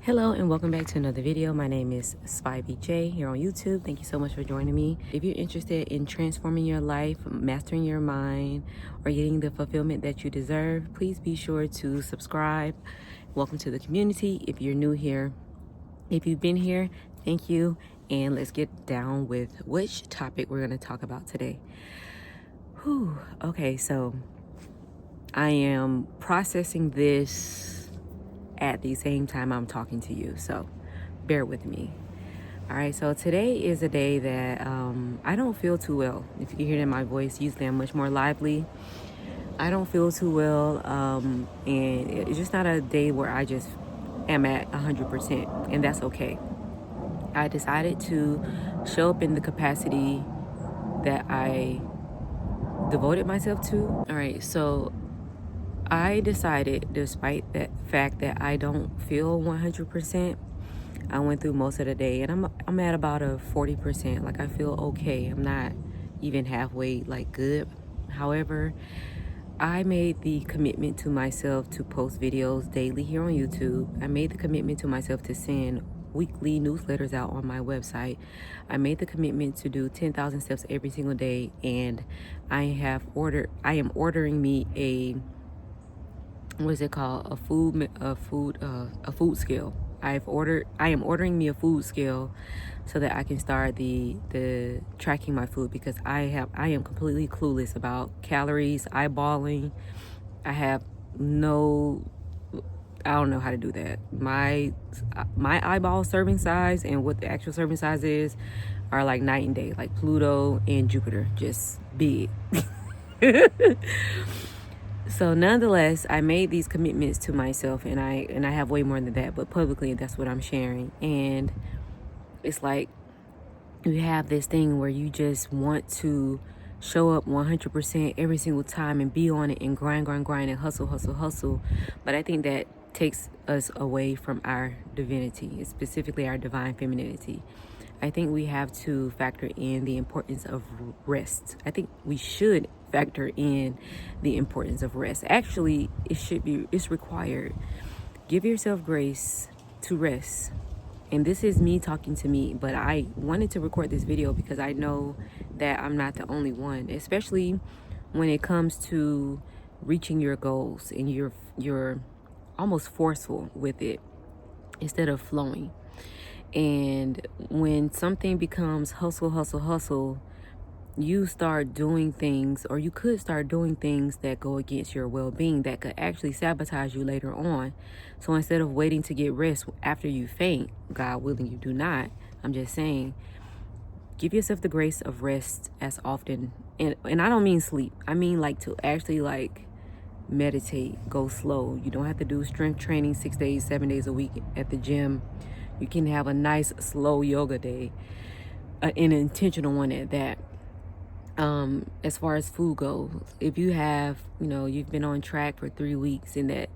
Hello and welcome back to another video. My name is SpyBJ here on YouTube. Thank you so much for joining me. If you're interested in transforming your life, mastering your mind, or getting the fulfillment that you deserve, please be sure to subscribe. Welcome to the community. If you're new here, if you've been here, thank you. And let's get down with which topic we're going to talk about today. Okay, so I am processing this at the same time I'm talking to you, so bear with me. All right, so today is a day that I don't feel too well. If you can hear it in my voice, usually I'm much more lively. I don't feel too well, and it's just not a day where I just am at 100%, and that's okay. I decided to show up in the capacity that I devoted myself to. All right, so I decided, despite that fact that I don't feel 100%, I went through most of the day and I'm at about a 40%. Like, I feel okay. I'm not even halfway like good. However, I made the commitment to myself to post videos daily here on YouTube. I made the commitment to myself to send weekly newsletters out on my website. I made the commitment to do 10,000 steps every single day, and I am ordering me a, what is it called, a food scale. I am ordering me a food scale so that I can start the tracking my food, because I am completely clueless about calories, eyeballing. I don't know how to do that. My eyeball serving size and what the actual serving size is are like night and day, like Pluto and Jupiter, just big. So nonetheless, I made these commitments to myself, and I have way more than that, but publicly that's what I'm sharing. And it's like you have this thing where you just want to show up 100% every single time and be on it and grind and hustle. But I think that takes us away from our divinity, specifically our divine femininity. I think we have to factor in the importance of rest. I think we should factor in the importance of rest. Actually, it's required. Give yourself grace to rest. And this is me talking to me, but I wanted to record this video because I know that I'm not the only one, especially when it comes to reaching your goals and you're almost forceful with it instead of flowing. And when something becomes hustle, you start doing things, or you could start doing things that go against your well-being, that could actually sabotage you later on. So instead of waiting to get rest after you faint, God willing you do not, I'm just saying, give yourself the grace of rest as often. And I don't mean sleep. I mean like to actually like meditate, go slow. You don't have to do strength training 6 days, 7 days a week at the gym. You can have a nice slow yoga day, an intentional one at that. As far as food goes, if you have, you've been on track for 3 weeks, and that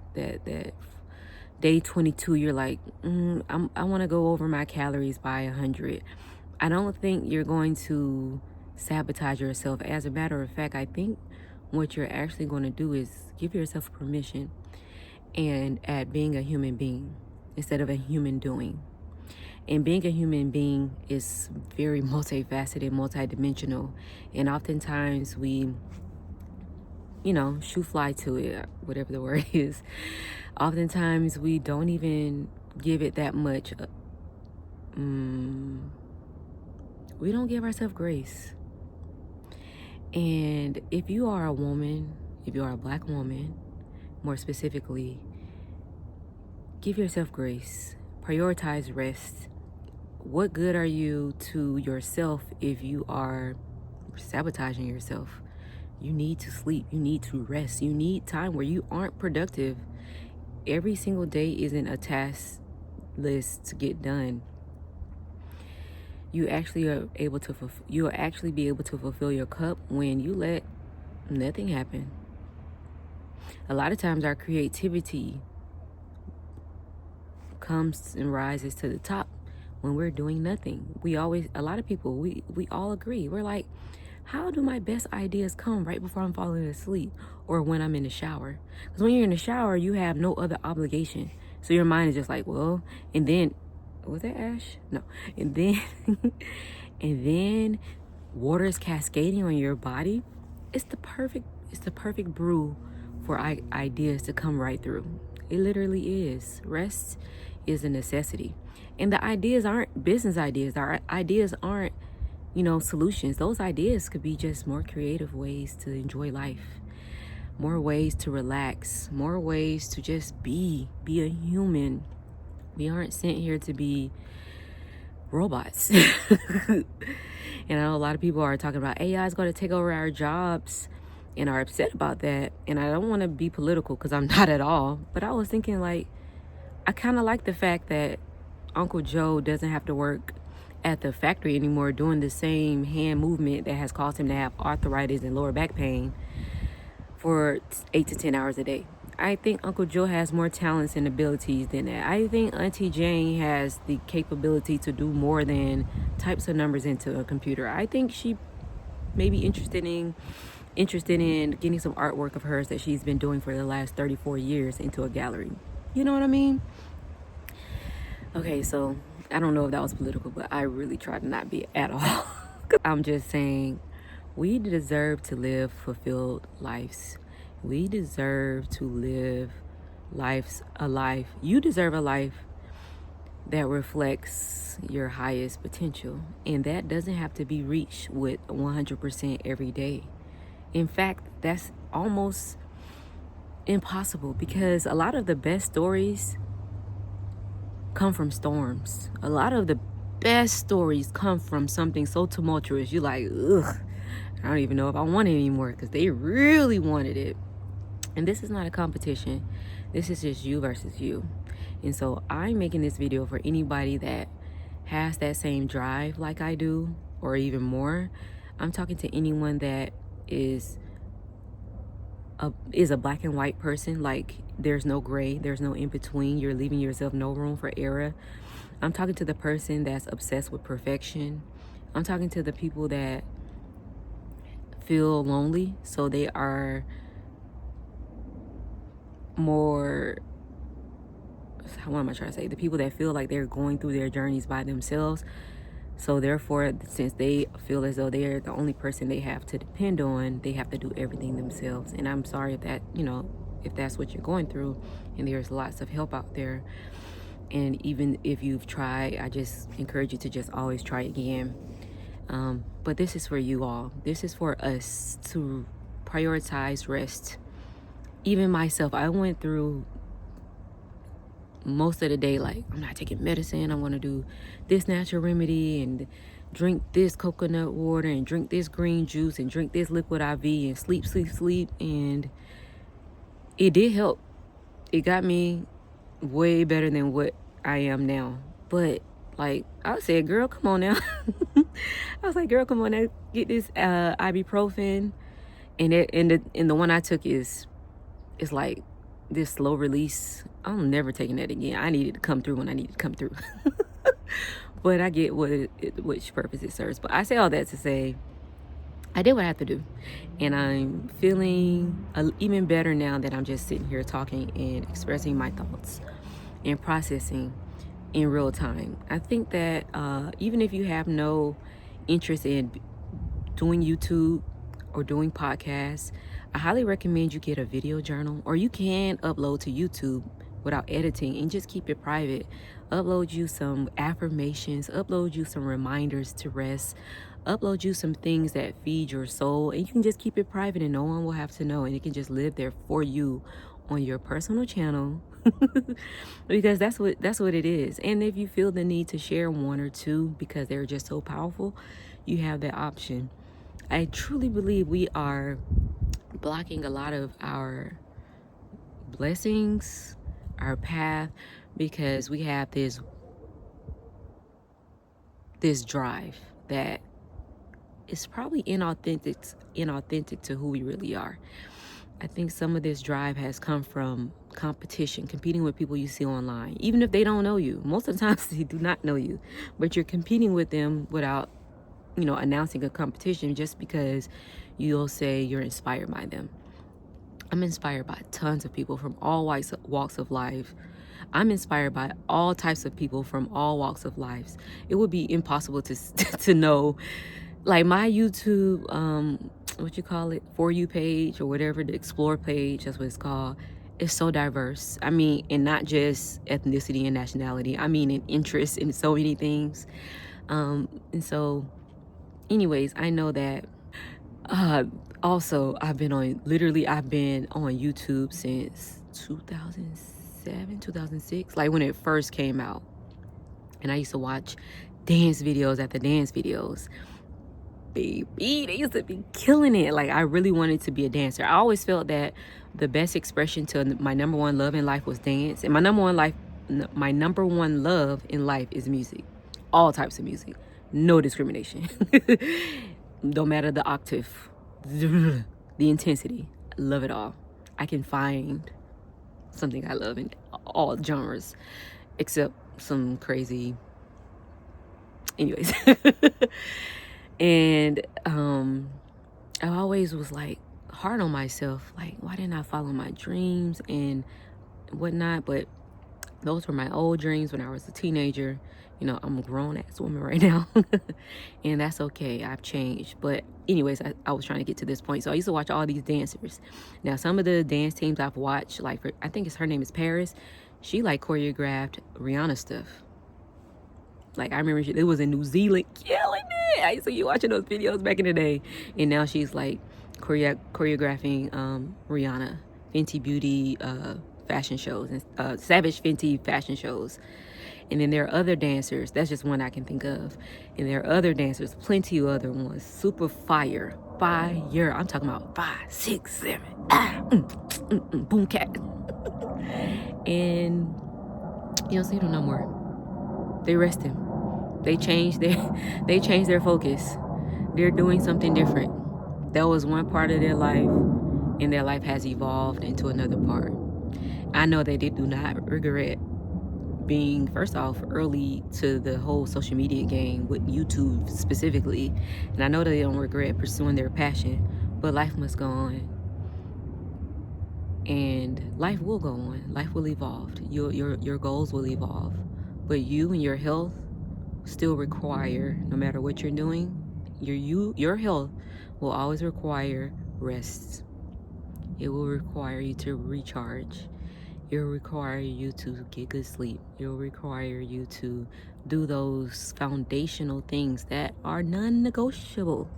day 22, you're like, I want to go over my calories by 100. I don't think you're going to sabotage yourself. As a matter of fact, I think what you're actually going to do is give yourself permission and at being a human being instead of a human doing. And being a human being is very multifaceted, multidimensional. And oftentimes we, shoot fly to it, whatever the word is. Oftentimes we don't even give it that much. We don't give ourselves grace. And if you are a woman, if you are a Black woman, more specifically, give yourself grace. Prioritize rest. What good are you to yourself if you are sabotaging yourself? You need to sleep. You need to rest. You need time where you aren't productive. Every single day isn't a task list to get done. You actually are able to you'll actually be able to fulfill your cup when you let nothing happen. A lot of times our creativity comes and rises to the top when we're doing nothing. A lot of people, we all agree. We're like, how do my best ideas come right before I'm falling asleep or when I'm in the shower? Because when you're in the shower, you have no other obligation So your mind is just like, well, and then, was that Ash? No. And then, and then water is cascading on your body. It's the perfect brew for ideas to come right through. It literally is. Rest is a necessity. And the ideas aren't business ideas. Our ideas aren't, solutions. Those ideas could be just more creative ways to enjoy life, more ways to relax, more ways to just be a human. We aren't sent here to be robots. And I know a lot of people are talking about AI is going to take over our jobs and are upset about that. And I don't want to be political because I'm not at all. But I was thinking, like, I kind of like the fact that Uncle Joe doesn't have to work at the factory anymore doing the same hand movement that has caused him to have arthritis and lower back pain for 8 to 10 hours a day. I think Uncle Joe has more talents and abilities than that. I think Auntie Jane has the capability to do more than type some numbers into a computer. I think she may be interested in getting some artwork of hers that she's been doing for the last 34 years into a gallery. You know what I mean? Okay, so I don't know if that was political, but I really try to not be at all. I'm just saying, we deserve to live fulfilled lives. We deserve to live a life. You deserve a life that reflects your highest potential. And that doesn't have to be reached with 100% every day. In fact, that's almost impossible because a lot of the best stories come from storms. A lot of the best stories come from something so tumultuous. You're like, ugh, I don't even know if I want it anymore because they really wanted it. And this is not a competition. This is just you versus you. And so I'm making this video for anybody that has that same drive like I do, or even more. I'm talking to anyone that is a black and white person. Like, there's no gray, there's no in between. You're leaving yourself no room for error. I'm talking to the person that's obsessed with perfection. I'm talking to the people that feel lonely, so they are more, what am I trying to say? The people that feel like they're going through their journeys by themselves. So therefore, since they feel as though they're the only person they have to depend on, they have to do everything themselves. And I'm sorry if that, if that's what you're going through, and there's lots of help out there. And even if you've tried, I just encourage you to just always try again. But this is for you all. This is for us to prioritize rest. Even myself, I went through most of the day like, I'm not taking medicine, I'm going to do this natural remedy and drink this coconut water and drink this green juice and drink this liquid IV and sleep. And it did help. It got me way better than what I am now. But like I said, girl, come on now. I was like, girl, come on now, get this ibuprofen. And the one I took is like this slow release. I'm never taking that again. I needed to come through when I needed to come through. But I get which purpose it serves. But I say all that to say, I did what I have to do. And I'm feeling even better now that I'm just sitting here talking and expressing my thoughts and processing in real time. I think that even if you have no interest in doing YouTube or doing podcasts, I highly recommend you get a video journal, or you can upload to YouTube without editing and just keep it private. Upload you some affirmations, upload you some reminders to rest, upload you some things that feed your soul, and you can just keep it private and no one will have to know, and it can just live there for you on your personal channel. Because that's what it is. And if you feel the need to share one or two because they're just so powerful, you have that option. I truly believe we are blocking a lot of our blessings, our path, because we have this drive that is probably inauthentic to who we really are. I think some of this drive has come from competition, competing with people you see online, even if they don't know you. Most of the times they do not know you, but you're competing with them without, announcing a competition, just because you'll say you're inspired by them. I'm inspired by tons of people from all walks of life. I'm inspired by all types of people from all walks of life. It would be impossible to to know, like my YouTube, what you call it, For You page or whatever, the Explore page, that's what it's called. It's so diverse. I mean, and not just ethnicity and nationality. I mean, in interest in so many things. And so, anyways, I know that. Also, I've been on YouTube since 2007, 2006, like when it first came out. And I used to watch dance videos after dance videos. Baby, they used to be killing it. Like, I really wanted to be a dancer. I always felt that the best expression to my number one love in life was dance. And my number one love in life is music. All types of music. No discrimination. Don't matter the octave, the intensity. I love it all. I can find something I love in all genres, except some crazy. Anyways. And I always was like hard on myself. Like, why didn't I follow my dreams and whatnot? But those were my old dreams when I was a teenager. You know, I'm a grown-ass woman right now. And that's okay. I've changed. But anyways, I was trying to get to this point. So I used to watch all these dancers. Now, some of the dance teams I've watched, like, I think her name is Paris. She, like, choreographed Rihanna stuff. Like, I remember it was in New Zealand, killing it. I used to be watching those videos back in the day. And now she's, like, choreographing Rihanna, Fenty Beauty fashion shows, and Savage Fenty fashion shows. And then there are other dancers. That's just one I can think of. And there are other dancers, plenty of other ones. Super fire. I'm talking about 5, 6, 7. Boom cat. And you don't see them no more. They resting. They changed their focus. They're doing something different. That was one part of their life, and their life has evolved into another part. I know that they do not regret being, first off, early to the whole social media game with YouTube specifically. And I know that they don't regret pursuing their passion, but life must go on. And life will go on. Life will evolve. Your goals will evolve. But you and your health still require, no matter what you're doing, your health will always require rest. It will require you to recharge. It will require you to get good sleep. It will require you to do those foundational things that are non-negotiable.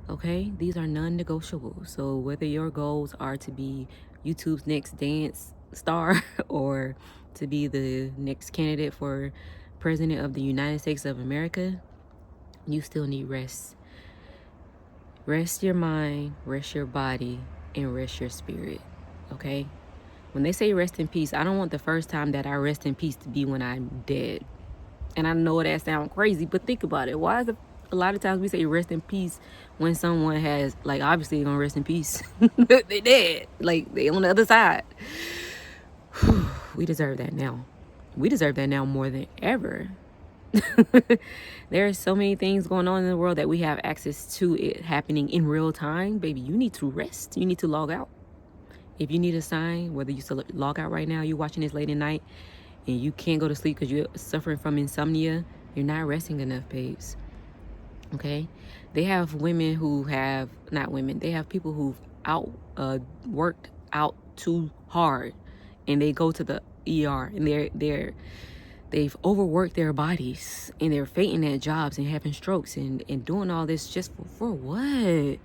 Okay? These are non-negotiable. So whether your goals are to be YouTube's next dance star or to be the next candidate for president of the United States of America, you still need rest. Rest your mind, rest your body, and rest your spirit. Okay? When they say rest in peace, I don't want the first time that I rest in peace to be when I'm dead. And I know that sounds crazy, but think about it. Why is it a lot of times we say rest in peace when someone has, like, obviously they're gonna rest in peace. They dead. Like, they on the other side. We deserve that now. We deserve that now more than ever. There are so many things going on in the world that we have access to it happening in real time. Baby, you need to rest. You need to log out. If you need a sign, whether you still log out right now, you're watching this late at night, and you can't go to sleep because you're suffering from insomnia, you're not resting enough, babes. Okay? They have women who have, not women, they have people who've worked out too hard, and they go to the ER, and they've overworked their bodies, and they're fainting at jobs and having strokes and doing all this just for what?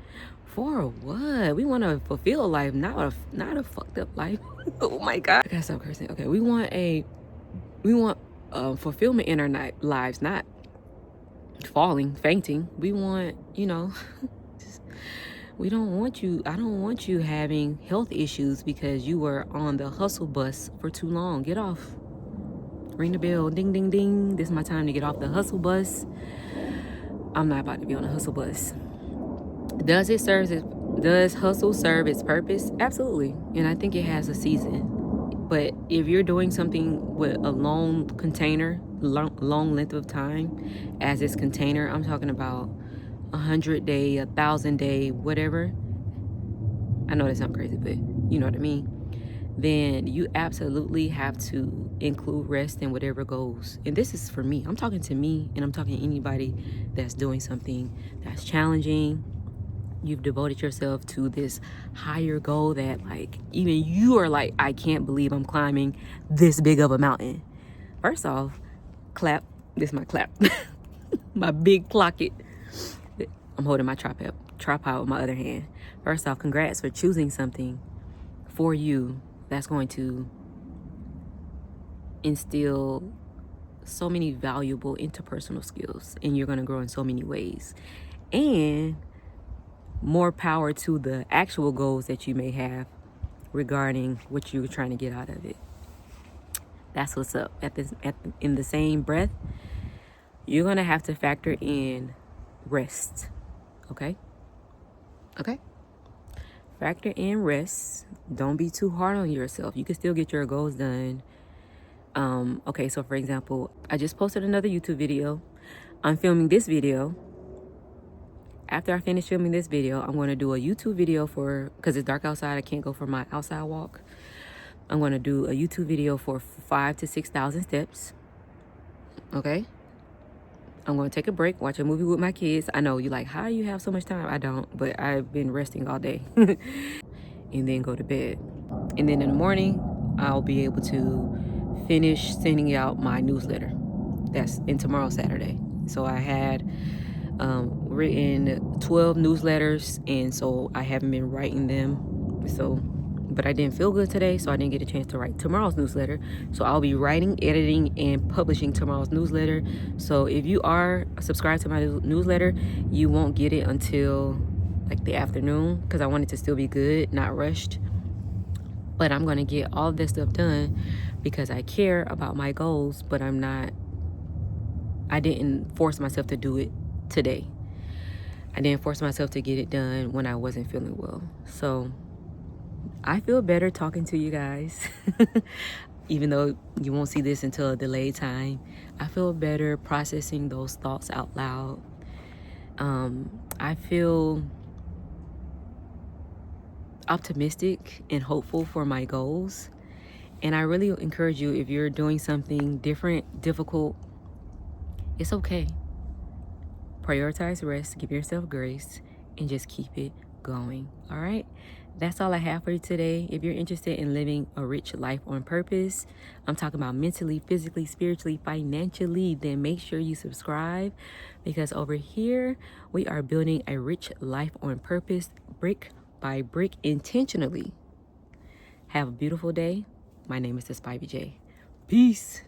For what? We want to fulfill life, not a fucked up life. Oh my God. I gotta stop cursing. Okay, we want fulfillment in our lives, not fainting. We want, we don't want you. I don't want you having health issues because you were on the hustle bus for too long. Get off. Ring the bell. Ding, ding, ding. This is my time to get off the hustle bus. I'm not about to be on a hustle bus. Does hustle serve its purpose? Absolutely. And I think it has a season. But if you're doing something with a long length of time as its container, I'm talking about 100 day, 1,000 day, whatever. I know that sounds crazy, but you know what I mean. then you absolutely have to include rest in whatever goes. And this is for me. I'm talking to me, and I'm talking to anybody that's doing something that's challenging. You've devoted yourself to this higher goal that, like, even you are like, I can't believe I'm climbing this big of a mountain. First off, clap. This is my clap. My big clock it. I'm holding my tripod with my other hand. First off, congrats for choosing something for you that's going to instill so many valuable interpersonal skills, and you're going to grow in so many ways. And more power to the actual goals that you may have regarding what you're trying to get out of it. That's what's up. In the same breath, you're going to have to factor in rest. Okay? Factor in rest. Don't be too hard on yourself. You can still get your goals done. Okay, so for example, I just posted another YouTube video. I'm filming this video. After I finish filming this video, I'm going to do a YouTube video because it's dark outside, I can't go for my outside walk. I'm going to do a YouTube video for 5,000 to 6,000 steps. Okay? I'm going to take a break, watch a movie with my kids. I know you're like, how do you have so much time? I don't, but I've been resting all day. And then go to bed. And then in the morning, I'll be able to finish sending out my newsletter. That's in tomorrow, Saturday. So I had written 12 newsletters, and so I haven't been writing them. But I didn't feel good today, so I didn't get a chance to write tomorrow's newsletter. So I'll be writing, editing, and publishing tomorrow's newsletter. So if you are subscribed to my newsletter, you won't get it until like the afternoon, because I want it to still be good, not rushed. But I'm going to get all of this stuff done because I care about my goals, but I didn't force myself to do it today. I didn't force myself to get it done when I wasn't feeling well. So I feel better talking to you guys. Even though you won't see this until a delayed time, I feel better processing those thoughts out loud. I feel optimistic and hopeful for my goals. And I really encourage you, if you're doing something different, difficult, it's okay. Prioritize rest, give yourself grace, and just keep it going. All right? That's all I have for you today. If you're interested in living a rich life on purpose, I'm talking about mentally, physically, spiritually, financially, then make sure you subscribe, because over here we are building a rich life on purpose, brick by brick, intentionally. Have a beautiful day. My name is Spivey J. Peace.